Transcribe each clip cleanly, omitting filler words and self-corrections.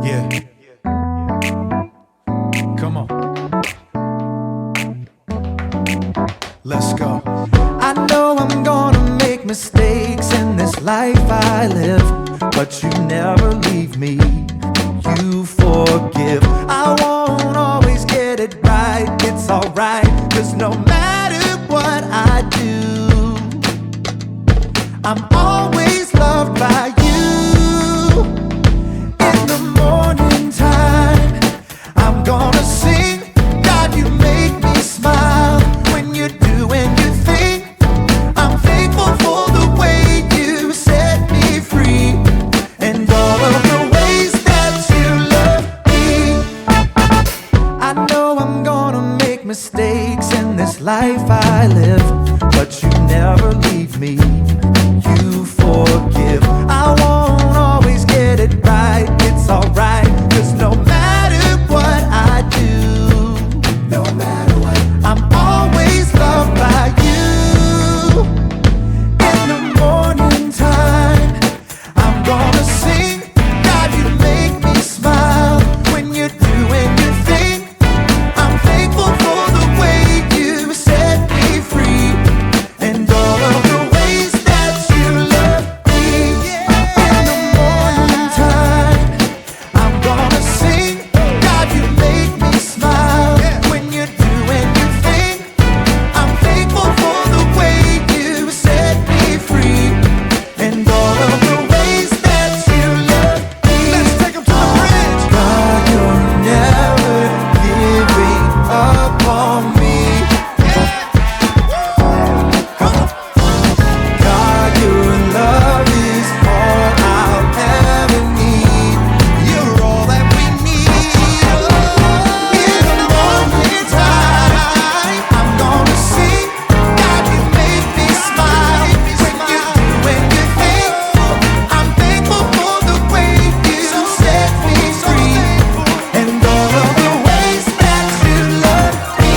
Yeah. Come on. Let's go. I know I'm gonna make mistakes in this life I live, but you never leave me. You forgive. I won't always get it right. It's alright, 'cause no matter what I do, I'm always loved by you. In the morning time, I'm gonna sing. God, you make me smile when you're doing your thing. I'm thankful for the way you set me free, and all of the ways that you love me. I know I'm gonna make mistakes in this life I live, but you never leave me. You forgive. I won't always get it right. It's alright, 'cause no matter what I do, no matter what, I'm always loved by you. In the morning time, I'm gonna sing. God, you make me smile when you're doing your thing. I'm thankful for the way you set me free, and all of the ways that you love me. In the morning time, I'm gonna sing. God, you make me smile when you're doing your thing. I'm thankful for the way you set me free, and all of the ways that you love me. Let's take 'em to the bridge. God, you're never giving up on me. God, your love is all I'll ever need. You're all that we need. In the morning time, I'm gonna sing. God, you make me smile when you're doing your thing. I'm thankful for the way you set me free, and all of the ways that you love me.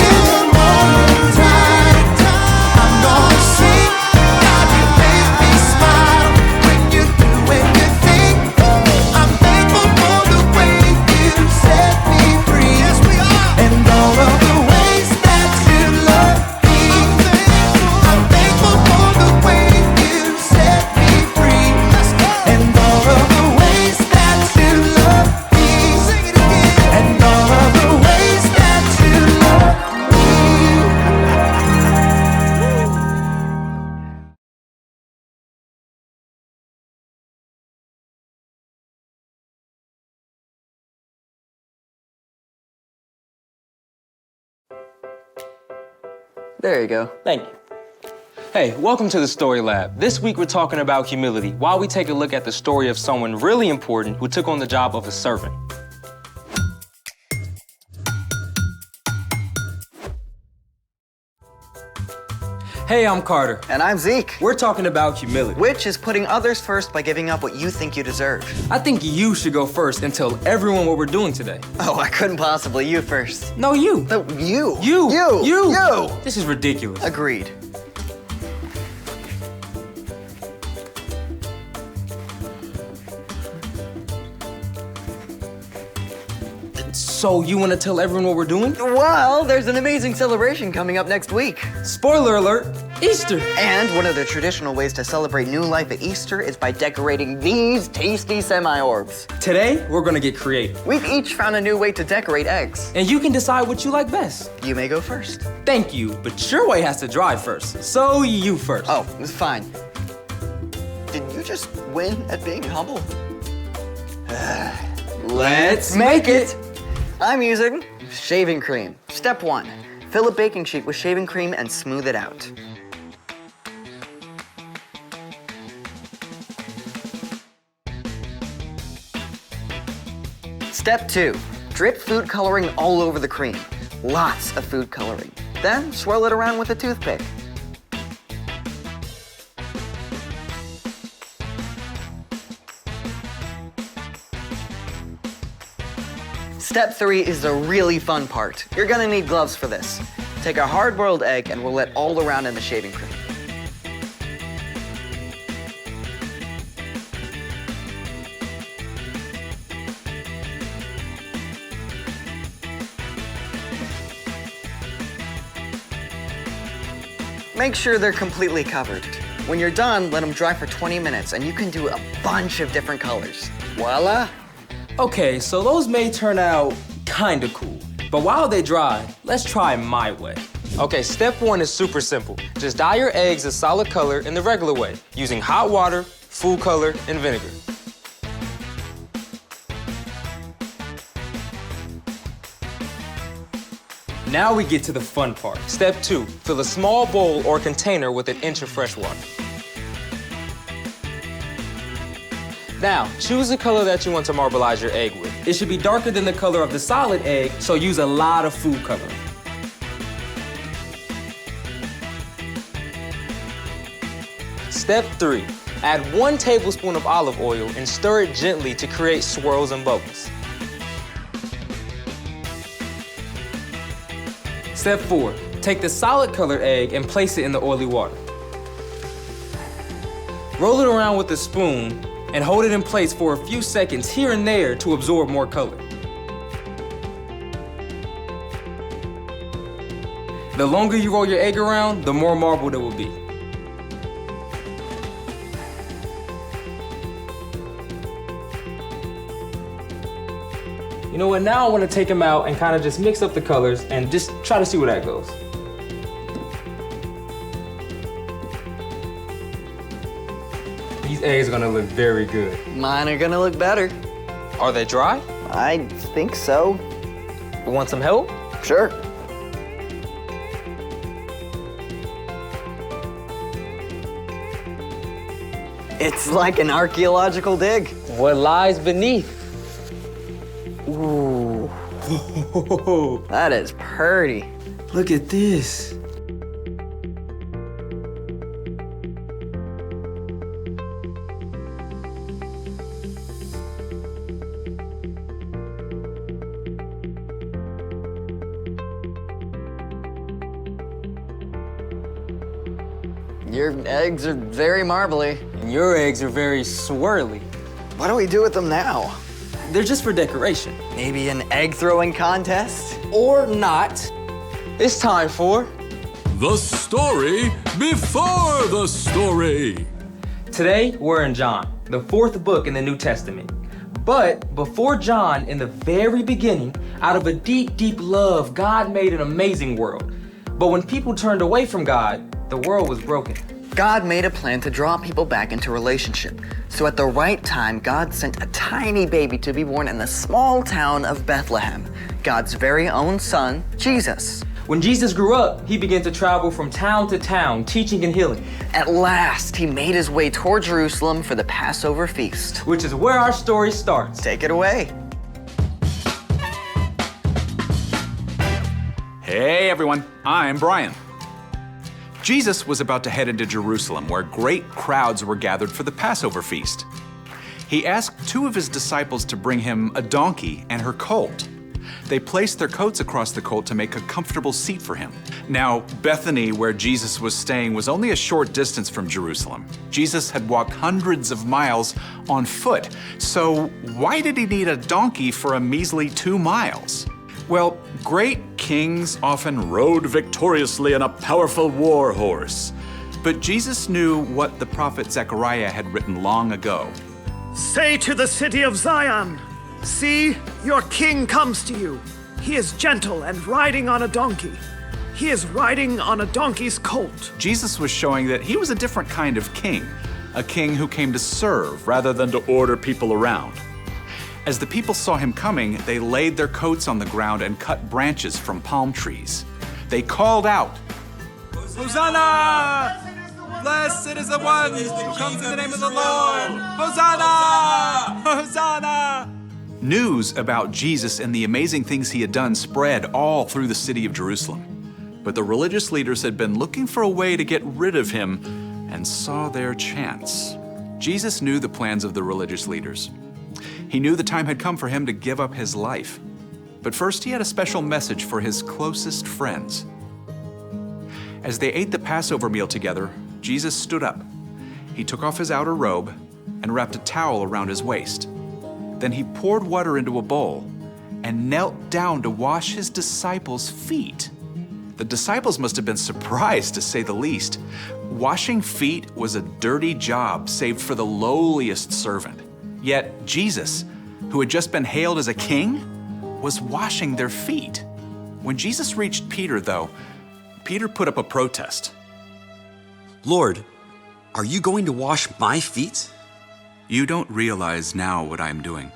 In the morning time, I'm gonna sing. God, you make me smile when you're doing your thing. I'm thankful for the way you set me free. Yes, we are. And all of the ways that you love me. I'm thankful for the way you set me free. And all of the ways that you love me. Sing it again. And all of the ways that you love me. There you go. Thank you. Hey, welcome to the Story Lab. This week we're talking about humility while we take a look at the story of someone really important who took on the job of a servant. Hey, I'm Carter. And I'm Zeke. We're talking about humility. Which is putting others first by giving up what you think you deserve. I think you should go first and tell everyone what we're doing today. Oh, I couldn't possibly. You first. No, you. No, you. You. You. This is ridiculous. Agreed. So you want to tell everyone what we're doing? Well, there's an amazing celebration coming up next week. Spoiler alert, Easter. And one of the traditional ways to celebrate new life at Easter is by decorating these tasty semi-orbs. Today, we're gonna get creative. We've each found a new way to decorate eggs. And you can decide what you like best. You may go first. Thank you, but your way has to drive first. So you first. Oh, it's fine. Did you just win at being humble? Let's make it. I'm using shaving cream. Step 1, fill a baking sheet with shaving cream and smooth it out. Step 2, drip food coloring all over the cream. Lots of food coloring. Then swirl it around with a toothpick. Step 3 is the really fun part. You're gonna need gloves for this. Take a hard-boiled egg and roll it all around in the shaving cream. Make sure they're completely covered. When you're done, let them dry for 20 minutes and you can do a bunch of different colors. Voila! Okay, so those may turn out kinda cool. But while they dry, let's try my way. Okay, step 1 is super simple. Just dye your eggs a solid color in the regular way, using hot water, food color, and vinegar. Now we get to the fun part. Step 2, fill a small bowl or container with 1 inch of fresh water. Now, choose the color that you want to marbleize your egg with. It should be darker than the color of the solid egg, so use a lot of food coloring. Step 3, add 1 tablespoon of olive oil and stir it gently to create swirls and bubbles. Step 4, take the solid colored egg and place it in the oily water. Roll it around with a spoon and hold it in place for a few seconds here and there to absorb more color. The longer you roll your egg around, the more marbled it will be. You know what, now I want to take them out and kind of just mix up the colors and just try to see where that goes. These eggs are gonna look very good. Mine are gonna look better. Are they dry? I think so. Want some help? Sure. It's like an archaeological dig. What lies beneath? Ooh. That is pretty. Look at this. Your eggs are very marbly. And your eggs are very swirly. What do we do with them now? They're just for decoration. Maybe an egg throwing contest? Or not. It's time for The story before the story. Today, we're in John, the 4th book in the New Testament. But before John, in the very beginning, out of a deep, deep love, God made an amazing world. But when people turned away from God, the world was broken. God made a plan to draw people back into relationship. So at the right time, God sent a tiny baby to be born in the small town of Bethlehem, God's very own son, Jesus. When Jesus grew up, he began to travel from town to town, teaching and healing, At last, he made his way toward Jerusalem for the Passover feast. which is where our story starts. Take it away. Hey everyone, I'm Brian. Jesus was about to head into Jerusalem where great crowds were gathered for the Passover feast. He asked 2 of his disciples to bring him a donkey and her colt. They placed their coats across the colt to make a comfortable seat for him. Now, Bethany, where Jesus was staying, was only a short distance from Jerusalem. Jesus had walked hundreds of miles on foot, so why did he need a donkey for a measly 2 miles? Well, great kings often rode victoriously on a powerful war horse. But Jesus knew what the prophet Zechariah had written long ago. Say to the city of Zion, see, your king comes to you. He is gentle and riding on a donkey. He is riding on a donkey's colt. Jesus was showing that he was a different kind of king, a king who came to serve rather than to order people around. As the people saw him coming, they laid their coats on the ground and cut branches from palm trees. They called out, Hosanna! Blessed is the one who comes in the name of the Lord! Hosanna! Hosanna! News about Jesus and the amazing things he had done spread all through the city of Jerusalem. But the religious leaders had been looking for a way to get rid of him and saw their chance. Jesus knew the plans of the religious leaders. He knew the time had come for him to give up his life. But first, he had a special message for his closest friends. As they ate the Passover meal together, Jesus stood up. He took off his outer robe and wrapped a towel around his waist. Then he poured water into a bowl and knelt down to wash his disciples' feet. The disciples must have been surprised, to say the least. Washing feet was a dirty job saved for the lowliest servant. Yet Jesus, who had just been hailed as a king, was washing their feet. When Jesus reached Peter, though, Peter put up a protest. Lord, are you going to wash my feet? You don't realize now what I am doing,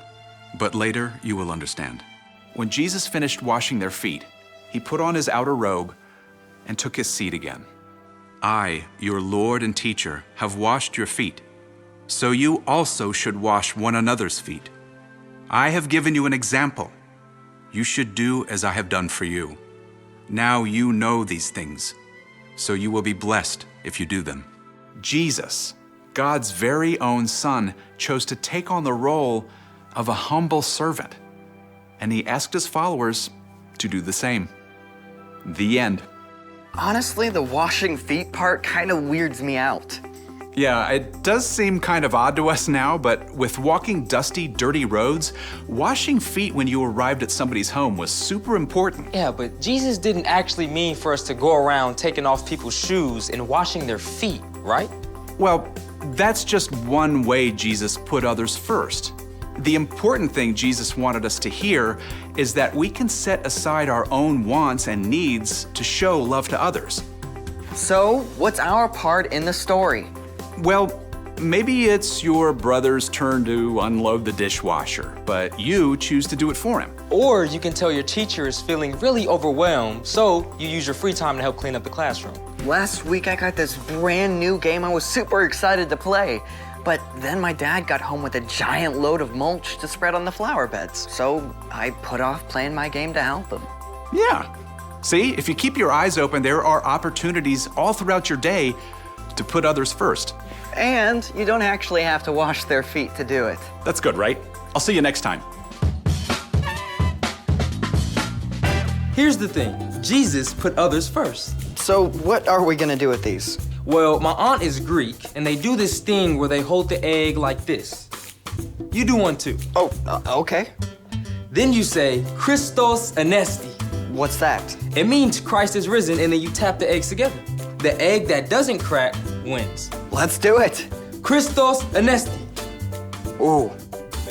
but later you will understand. When Jesus finished washing their feet, he put on his outer robe and took his seat again. I, your Lord and teacher, have washed your feet, so you also should wash one another's feet. I have given you an example. You should do as I have done for you. Now you know these things, so you will be blessed if you do them. Jesus, God's very own Son, chose to take on the role of a humble servant, and he asked his followers to do the same. The end. Honestly, the washing feet part kind of weirds me out. Yeah, it does seem kind of odd to us now, but with walking dusty, dirty roads, washing feet when you arrived at somebody's home was super important. Yeah, but Jesus didn't actually mean for us to go around taking off people's shoes and washing their feet, right? Well, that's just one way Jesus put others first. The important thing Jesus wanted us to hear is that we can set aside our own wants and needs to show love to others. So, what's our part in the story? Well, maybe it's your brother's turn to unload the dishwasher, but you choose to do it for him. Or you can tell your teacher is feeling really overwhelmed, so you use your free time to help clean up the classroom. Last week I got this brand new game I was super excited to play. But then my dad got home with a giant load of mulch to spread on the flower beds. So I put off playing my game to help him. Yeah. See, if you keep your eyes open, there are opportunities all throughout your day to put others first. And you don't actually have to wash their feet to do it. That's good, right? I'll see you next time. Here's the thing, Jesus put others first. So what are we gonna do with these? Well, my aunt is Greek, and they do this thing where they hold the egg like this. You do one too. Oh, okay. Then you say, Christos Anesti. What's that? It means Christ is risen, and then you tap the eggs together. The egg that doesn't crack wins. Let's do it. Christos Anesti. Ooh,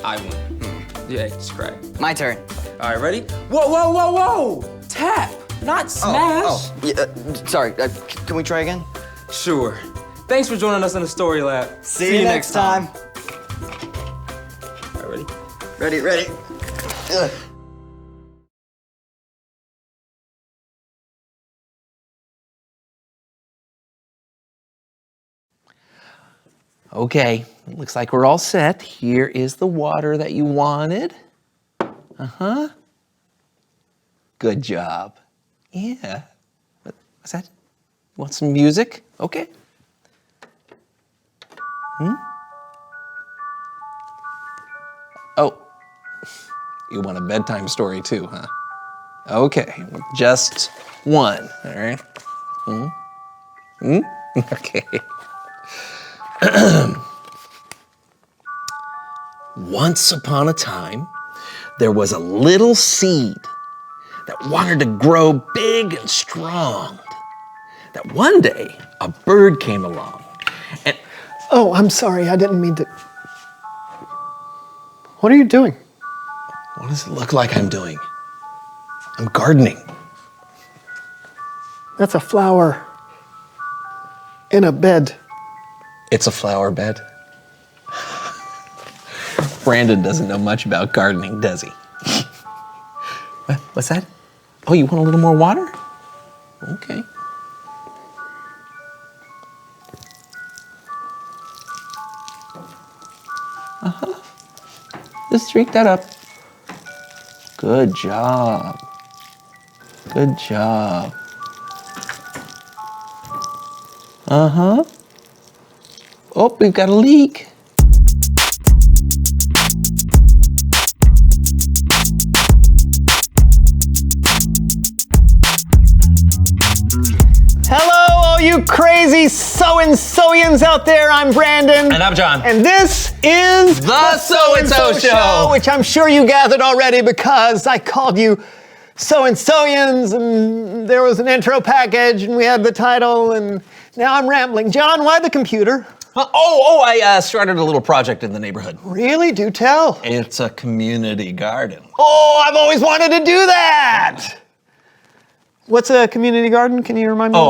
I win. The egg just cracked. my turn. All right, ready? Whoa, whoa, whoa, whoa! Tap, not smash. Yeah, sorry, can we try again? Sure. Thanks for joining us in the Story Lab. See you next time. All right, Ready, ready? ready. Ugh. Okay, looks like we're all set. Here is the water that you wanted. Uh-huh. Good job. Yeah. What's that? Want some music? Okay. Oh, you want a bedtime story too, huh? Okay, just one, all right? Okay. Once upon a time, there was a little seed that wanted to grow big and strong. That one day, a bird came along and... Oh, I'm sorry, I didn't mean to. What are you doing? What does it look like I'm doing? I'm gardening. That's a flower in a bed. It's a flower bed. Brandon doesn't know much about gardening, does he? What's that? Oh, you want a little more water? Okay. Uh-huh. Just drink that up. Good job. Good job. Uh-huh. Oh, we've got a leak. Hello, all you crazy so-and-soians out there. I'm Brandon. And I'm John. And this is The So-and-so Show. which I'm sure you gathered already because I called you so and so-yans, and there was an intro package, and we had the title, and now I'm rambling. John, why the computer? I started a little project in the neighborhood. Really? Do tell. It's a community garden. Oh, I've always wanted to do that! What's a community garden? Can you remind me?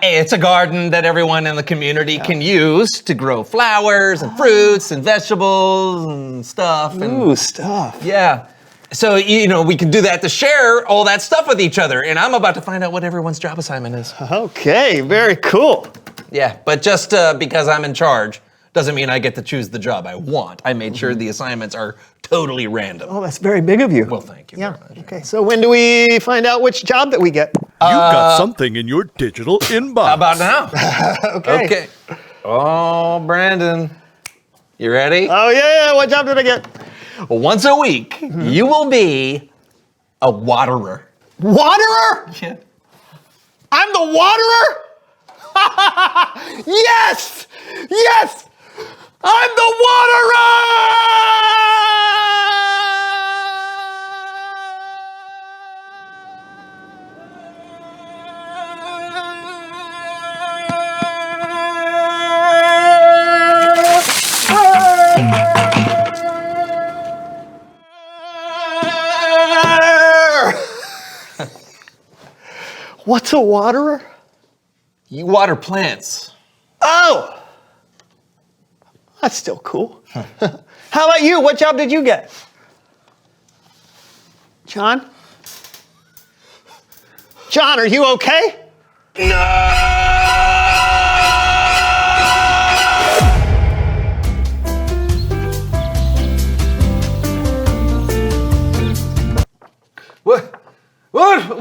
It's a garden that everyone in the community can use to grow flowers and fruits and vegetables and stuff. Ooh, stuff. Yeah. So, we can do that to share all that stuff with each other. And I'm about to find out what everyone's job assignment is. Okay, very cool. Yeah, but just because I'm in charge doesn't mean I get to choose the job I want. I made sure the assignments are totally random. Oh, that's very big of you. Well, thank you. Yeah. Okay, so when do we find out which job that we get? You've got something in your digital inbox. How about now? Okay. Oh, Brandon, you ready? Oh, yeah, what job did I get? Once a week, you will be a waterer. Waterer? Yeah. I'm the waterer? Yes! Yes! I'm the waterer! What's a waterer? You water plants. Oh! That's still cool. How about you? What job did you get? John? John, are you okay?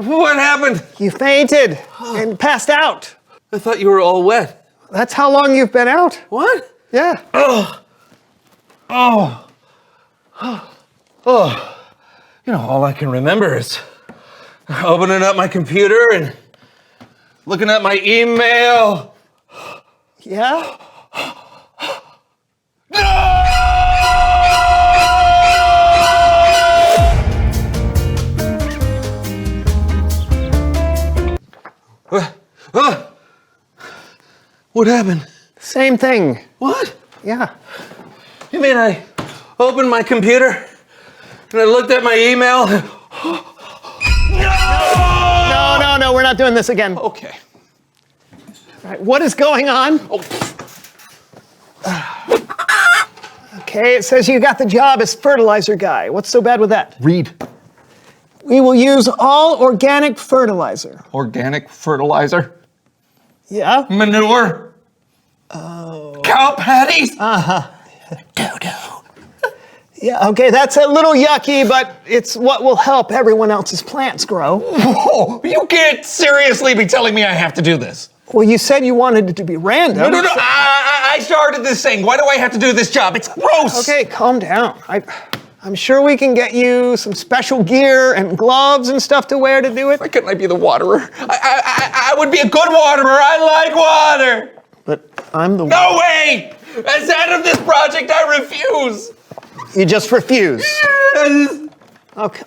What happened? You fainted and passed out. I thought you were all wet. That's how long you've been out? What? Yeah. All I can remember is opening up my computer and looking at my email. Yeah? What happened? Same thing. What? Yeah. You mean I opened my computer and I looked at my email? No, we're not doing this again. Okay. All right, what is going on? Okay, it says you got the job as fertilizer guy. What's so bad with that? Read. We will use all organic fertilizer. Organic fertilizer. Yeah? Manure. Oh. Cow patties. Yeah, okay, that's a little yucky, but it's what will help everyone else's plants grow. Whoa, you can't seriously be telling me I have to do this. Well, you said you wanted it to be random. No. I started this thing. Why do I have to do this job? It's gross. Okay, calm down. I'm sure we can get you some special gear and gloves and stuff to wear to do it. Why couldn't I be the waterer? I would be a good waterer. I like water. But I'm the No way! As head of this project, I refuse. You just refuse. Okay.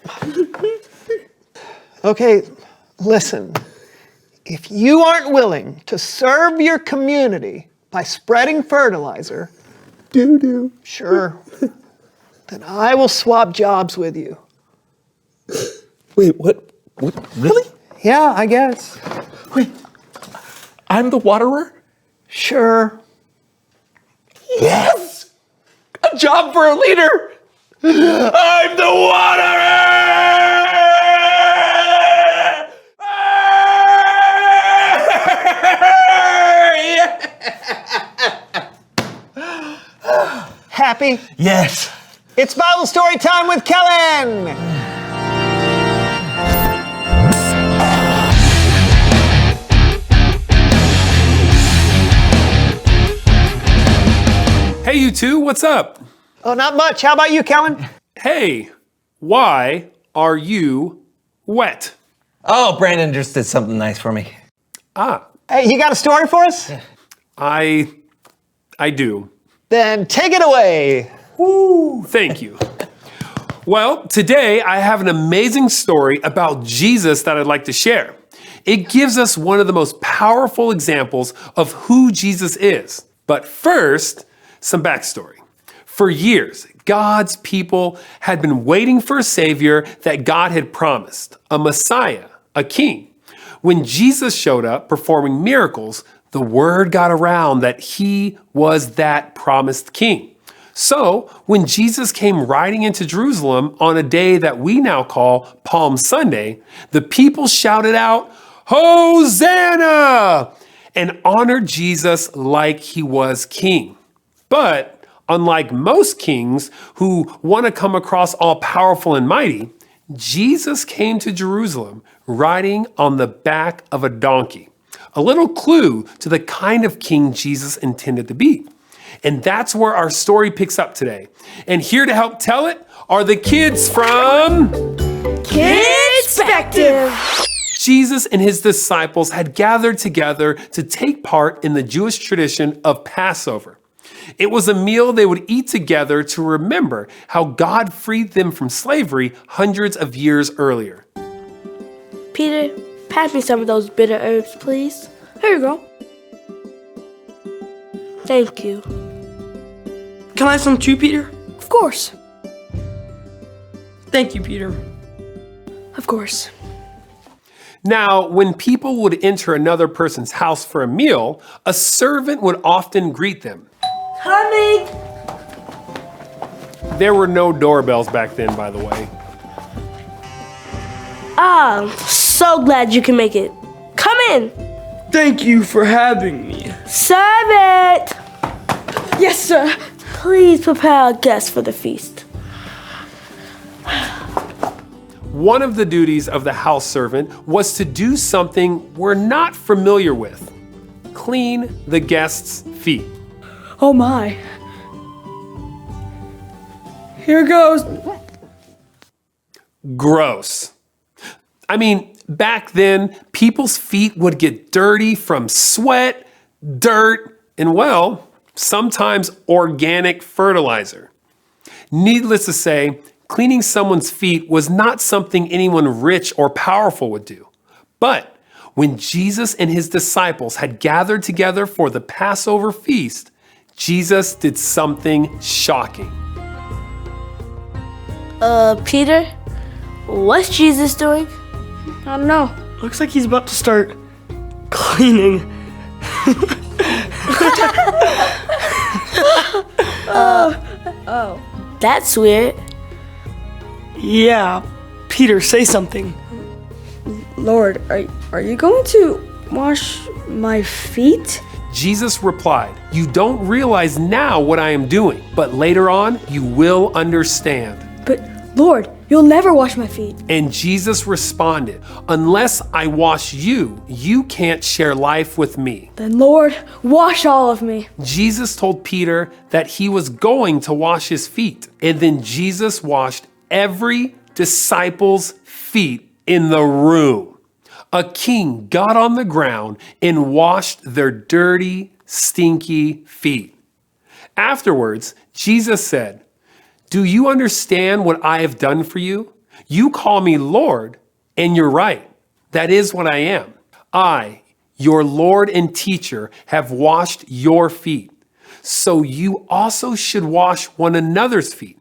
Okay, listen. If you aren't willing to serve your community by spreading fertilizer, sure, then I will swap jobs with you. Wait, what? Really? Yeah, I guess. Wait, I'm the waterer? Sure. Yes! A job for a leader! I'm the waterer! Happy? Yes. It's Bible story time with Kellen! Hey, you two, what's up? Oh, not much. How about you, Kellen? Hey, why are you wet? Oh, Brandon just did something nice for me. Ah, Hey, you got a story for us? I do. Then take it away. Thank you. Well, today I have an amazing story about Jesus that I'd like to share. It gives us one of the most powerful examples of who Jesus is. But first, some backstory. For years, God's people had been waiting for a Savior that God had promised, a Messiah, a King. When Jesus showed up performing miracles, the word got around that he was that promised King. So, when Jesus came riding into Jerusalem on a day that we now call Palm Sunday, the people shouted out, "Hosanna!" and honored Jesus like he was king. But unlike most kings who want to come across all powerful and mighty, Jesus came to Jerusalem riding on the back of a donkey. A little clue to the kind of king Jesus intended to be. And that's where our story picks up today. And here to help tell it are the kids from Kidspective. Jesus and his disciples had gathered together to take part in the Jewish tradition of Passover. It was a meal they would eat together to remember how God freed them from slavery hundreds of years earlier. Peter, pass me some of those bitter herbs, please. Here you go. Thank you. Can I have some too, Peter? Of course. Thank you, Peter. Of course. Now, when people would enter another person's house for a meal, a servant would often greet them. Coming! There were no doorbells back then, by the way. I'm so glad you can make it. Come in. Thank you for having me. Serve it! Yes, sir. Please prepare our guests for the feast. One of the duties of the house servant was to do something we're not familiar with. Clean the guests' feet. Oh my. Here goes. Gross. I mean, back then, people's feet would get dirty from sweat, dirt, and well, sometimes organic fertilizer. Needless to say, cleaning someone's feet was not something anyone rich or powerful would do. But when Jesus and his disciples had gathered together for the Passover feast, Jesus did something shocking. Peter, what's Jesus doing? I don't know. Looks like he's about to start cleaning. That's weird. Yeah. Peter, say something. Lord, are you going to wash my feet? Jesus replied, "You don't realize now what I am doing, but later on you will understand." But Lord, you'll never wash my feet. And Jesus responded, "Unless I wash you, you can't share life with me." Then Lord, wash all of me. Jesus told Peter that he was going to wash his feet. And then Jesus washed every disciple's feet in the room. A king got on the ground and washed their dirty, stinky feet. Afterwards, Jesus said, "Do you understand what I have done for you? You call me Lord, and you're right. That is what I am. I, your Lord and teacher, have washed your feet. So you also should wash one another's feet.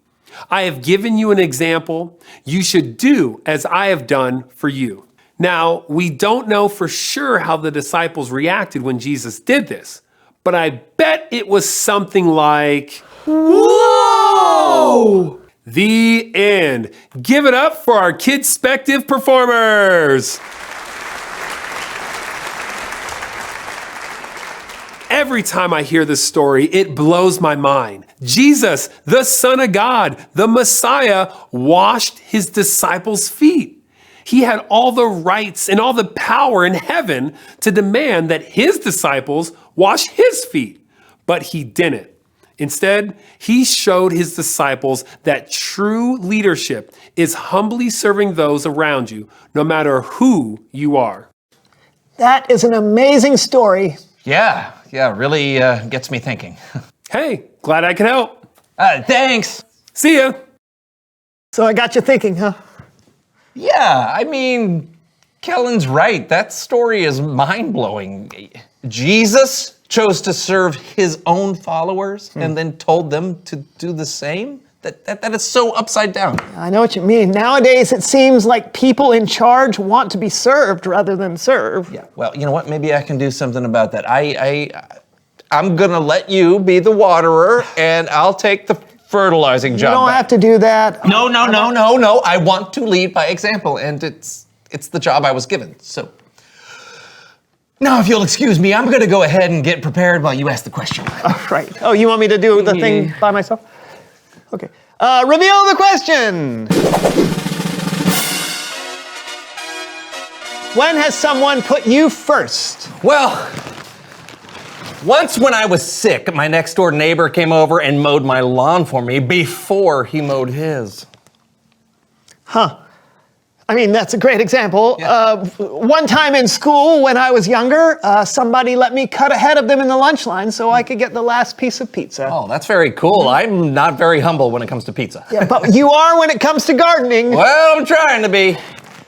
I have given you an example. You should do as I have done for you." Now, we don't know for sure how the disciples reacted when Jesus did this, but I bet it was something like, "Whoa!" The end. Give it up for our Kidspective performers. Every time I hear this story, it blows my mind. Jesus, the Son of God, the Messiah, washed his disciples' feet. He had all the rights and all the power in heaven to demand that his disciples wash his feet, but he didn't. Instead, he showed his disciples that true leadership is humbly serving those around you, no matter who you are. That is an amazing story. Yeah, really gets me thinking. Hey, glad I could help. Thanks. See ya. So I got you thinking, huh? Yeah, I mean, Kellen's right. That story is mind-blowing. Jesus chose to serve his own followers and then told them to do the same? That is so upside down. I know what you mean. Nowadays, it seems like people in charge want to be served rather than serve. Yeah, well, you know what? Maybe I can do something about that. I'm gonna let you be the waterer, and I'll take the fertilizing job. You don't have to do that. No. I want to lead by example, and it's the job I was given, so. Now, if you'll excuse me, I'm gonna go ahead and get prepared while you ask the question. Oh, right. Oh, you want me to do the thing by myself? Okay. Reveal the question. When has someone put you first? Well, once when I was sick, my next door neighbor came over and mowed my lawn for me before he mowed his. Huh. I mean, that's a great example. Yeah. One time in school when I was younger, somebody let me cut ahead of them in the lunch line so I could get the last piece of pizza. Oh, that's very cool. I'm not very humble when it comes to pizza. Yeah, but you are when it comes to gardening. Well, I'm trying to be.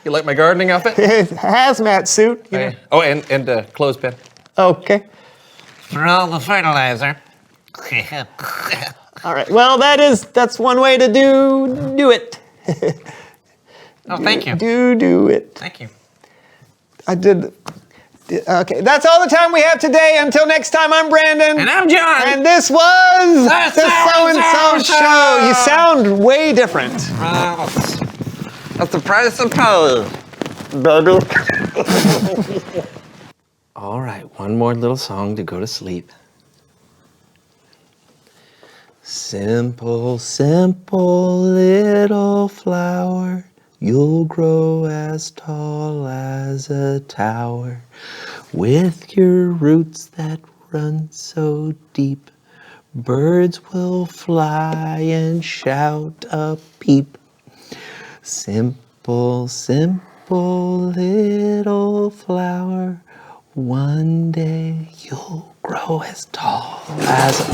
You like my gardening outfit? Hazmat suit. You know. Oh, and clothespin. Okay. Throw the fertilizer. All right. Well, that's one way to do it. Oh, thank you. Do it. Thank you. I did. Okay, that's all the time we have today. Until next time, I'm Brandon. And I'm John. And this was the So-and-So Show. You sound way different. That's the price of pole. All right, one more little song to go to sleep. Simple, simple little flower, you'll grow as tall as a tower. With your roots that run so deep, birds will fly and shout a peep. Simple, simple little flower, one day you'll grow as tall as a